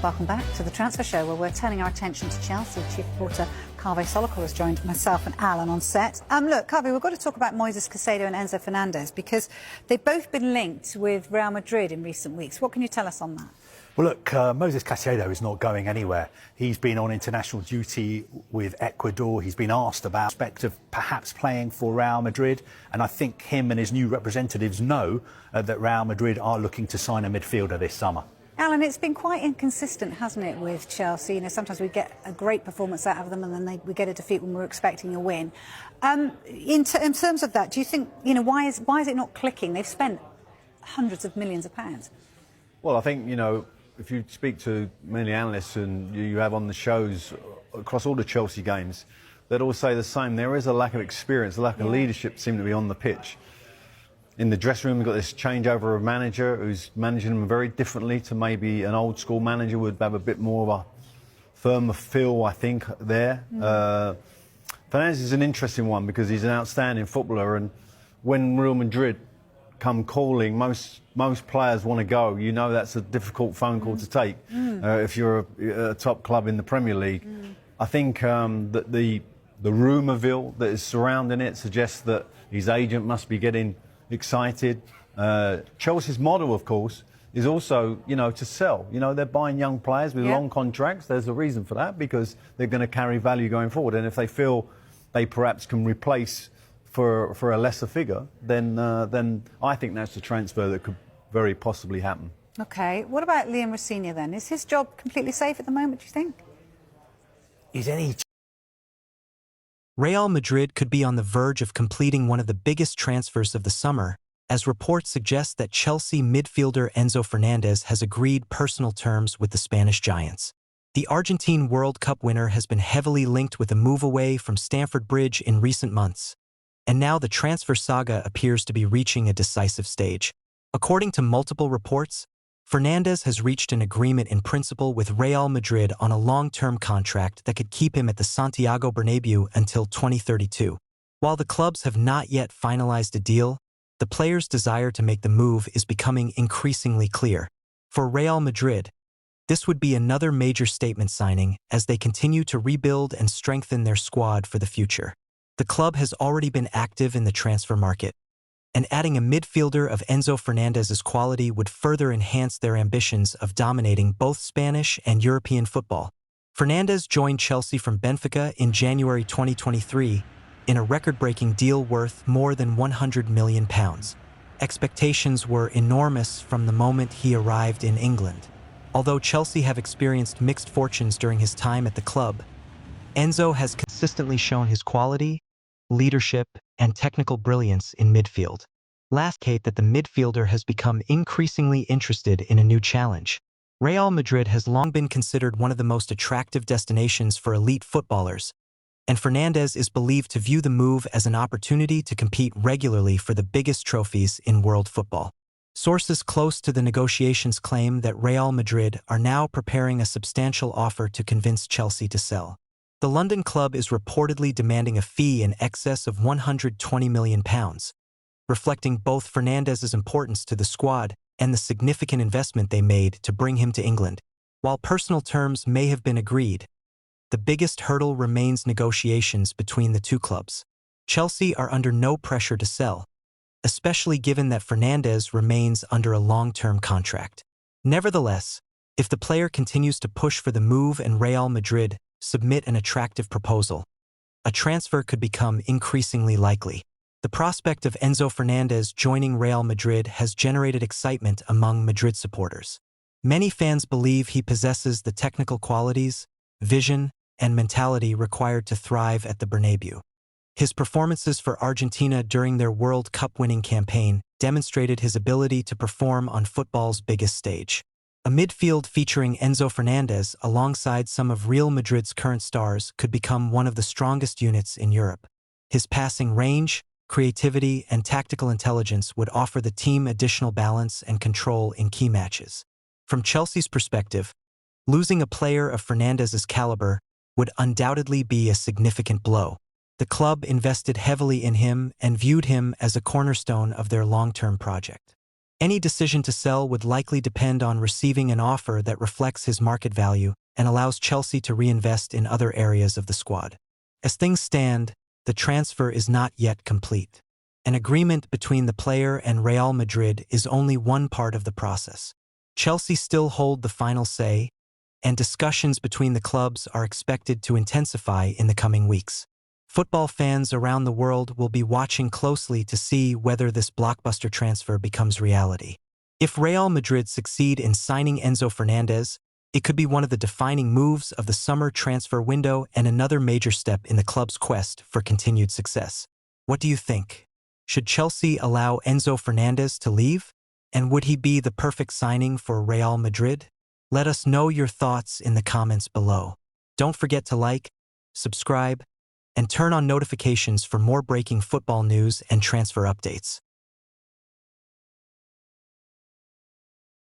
Welcome back to the Transfer Show, where we're turning our attention to Chelsea. Chief reporter Carve Solokol has joined myself and Alan on set. Look, Carve, we've got to talk about Moises Caicedo and Enzo Fernandez because they've both been linked with Real Madrid in recent weeks. What can you tell us on that? Well, look, Moises Caicedo is not going anywhere. He's been on international duty with Ecuador. He's been asked about the prospect of perhaps playing for Real Madrid. And I think him and his new representatives know that Real Madrid are looking to sign a midfielder this summer. Alan, it's been quite inconsistent, hasn't it, with Chelsea? You know, sometimes we get a great performance out of them and then we get a defeat when we're expecting a win. In terms of that, do you think, you know, why is it not clicking? They've spent hundreds of millions of pounds. Well, I think, you know, if you speak to many analysts and you have on the shows across all the Chelsea games, they'd all say the same. There is a lack of experience, a lack of leadership seem to be on the pitch. In the dressing room, we've got this changeover of manager who's managing them very differently to maybe an old school manager would have a bit more of a firmer feel, I think, there. Fernandez is an interesting one because he's an outstanding footballer, and when Real Madrid come calling, most players want to go. You know that's a difficult phone call to take if you're a top club in the Premier League. I think that the rumourville that is surrounding it suggests that his agent must be getting excited. Chelsea's model, of course, is also, you know, to sell. You know, they're buying young players with long contracts. There's a reason for that because they're going to carry value going forward. And if they feel they perhaps can replace for a lesser figure, then I think that's a transfer that could very possibly happen. OK. What about Liam Rosenior then? Is his job completely safe at the moment, do you think? Is any... Real Madrid could be on the verge of completing one of the biggest transfers of the summer, as reports suggest that Chelsea midfielder Enzo Fernandez has agreed personal terms with the Spanish giants. The Argentine World Cup winner has been heavily linked with a move away from Stamford Bridge in recent months, and now the transfer saga appears to be reaching a decisive stage. According to multiple reports, Fernandez has reached an agreement in principle with Real Madrid on a long-term contract that could keep him at the Santiago Bernabeu until 2032. While the clubs have not yet finalized a deal, the player's desire to make the move is becoming increasingly clear. For Real Madrid, this would be another major statement signing as they continue to rebuild and strengthen their squad for the future. The club has already been active in the transfer market, and adding a midfielder of Enzo Fernandez's quality would further enhance their ambitions of dominating both Spanish and European football. Fernandez joined Chelsea from Benfica in January 2023 in a record-breaking deal worth more than £100 million. Expectations were enormous from the moment he arrived in England. Although Chelsea have experienced mixed fortunes during his time at the club, Enzo has consistently shown his quality, leadership, and technical brilliance in midfield. Last Kate that the midfielder has become increasingly interested in a new challenge. Real Madrid has long been considered one of the most attractive destinations for elite footballers, and Fernandez is believed to view the move as an opportunity to compete regularly for the biggest trophies in world football. Sources close to the negotiations claim that Real Madrid are now preparing a substantial offer to convince Chelsea to sell. The London club is reportedly demanding a fee in excess of £120 million, reflecting both Fernandez's importance to the squad and the significant investment they made to bring him to England. While personal terms may have been agreed, the biggest hurdle remains negotiations between the two clubs. Chelsea are under no pressure to sell, especially given that Fernandez remains under a long-term contract. Nevertheless, if the player continues to push for the move and Real Madrid submit an attractive proposal, a transfer could become increasingly likely. The prospect of Enzo Fernandez joining Real Madrid has generated excitement among Madrid supporters. Many fans believe he possesses the technical qualities, vision, and mentality required to thrive at the Bernabeu. His performances for Argentina during their World Cup winning campaign demonstrated his ability to perform on football's biggest stage. A midfield featuring Enzo Fernandez alongside some of Real Madrid's current stars could become one of the strongest units in Europe. His passing range, creativity, and tactical intelligence would offer the team additional balance and control in key matches. From Chelsea's perspective, losing a player of Fernandez's caliber would undoubtedly be a significant blow. The club invested heavily in him and viewed him as a cornerstone of their long-term project. Any decision to sell would likely depend on receiving an offer that reflects his market value and allows Chelsea to reinvest in other areas of the squad. As things stand, the transfer is not yet complete. An agreement between the player and Real Madrid is only one part of the process. Chelsea still hold the final say, and discussions between the clubs are expected to intensify in the coming weeks. Football fans around the world will be watching closely to see whether this blockbuster transfer becomes reality. If Real Madrid succeed in signing Enzo Fernandez, it could be one of the defining moves of the summer transfer window and another major step in the club's quest for continued success. What do you think? Should Chelsea allow Enzo Fernandez to leave? And would he be the perfect signing for Real Madrid? Let us know your thoughts in the comments below. Don't forget to like, subscribe, and turn on notifications for more breaking football news and transfer updates.